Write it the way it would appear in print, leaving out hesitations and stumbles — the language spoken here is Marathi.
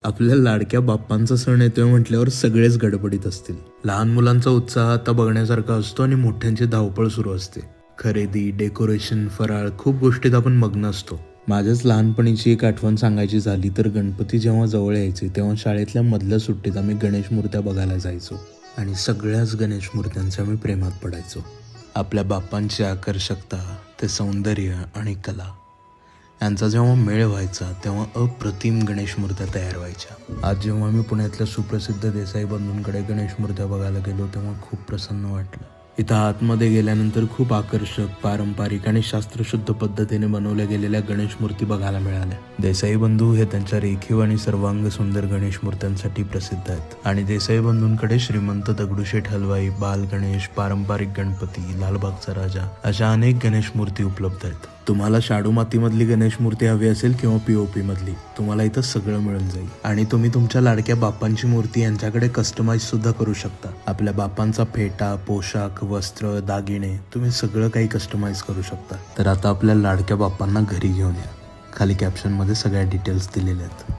आपल्या लाडक्या बाप्पांचा सण येतोय म्हटल्यावर सगळेच गडबडीत असतील. लहान मुलांचा उत्साह आता बघण्यासारखा असतो आणि मोठ्यांची धावपळ सुरू असते. खरेदी, डेकोरेशन, फराळ खूप गोष्टीत आपण मग्न असतो. माझ्याच लहानपणीची एक आठवण सांगायची झाली तर गणपती जेव्हा जवळ यायचे तेव्हा शाळेतल्या मधल्या सुट्टीत आम्ही गणेश मूर्त्या बघायला जायचो आणि सगळ्याच गणेश मूर्त्यांचे आम्ही प्रेमात पडायचो. आपल्या बाप्पांची आकर्षकता, ते सौंदर्य आणि कला यांचा जेव्हा मेळ व्हायचा तेव्हा अप्रतिम गणेश मूर्त्या तयार व्हायच्या. आज जेव्हा मी पुण्यातल्या सुप्रसिद्ध देसाई बंधूंकडे गणेश मूर्त्या बघायला गेलो तेव्हा खूप प्रसन्न वाटलं. इथं आतमध्ये गेल्यानंतर खूप आकर्षक, पारंपरिक आणि शास्त्रशुद्ध पद्धतीने बनवल्या गेलेल्या गणेश मूर्ती बघायला मिळाल्या. देसाई बंधू हे त्यांच्या रेखीव आणि सर्वांग सुंदर गणेश मूर्त्यांसाठी प्रसिद्ध आहेत आणि देसाई बंधूंकडे श्रीमंत दगडूशेठ हलवाई, बाल गणेश, पारंपरिक गणपती, लालबागचा राजा अशा अनेक गणेश मूर्ती उपलब्ध आहेत. तुम्हाला शाडू मातीमधली गणेश मूर्ती हवी असेल किंवा POP मधली, तुम्हाला इथं सगळं मिळून जाईल आणि तुम्ही तुमच्या लाडक्या बाप्पांची मूर्ती यांच्याकडे कस्टमाइज सुद्धा करू शकता. आपल्या बाप्पांचा फेटा, पोशाख, वस्त्र, दागिने तुम्ही सगळं काही कस्टमाइज करू शकता. तर आता आपल्या लाडक्या बाप्पांना घरी घेऊन या. खाली कॅप्शनमध्ये सगळ्या डिटेल्स दिलेल्या आहेत.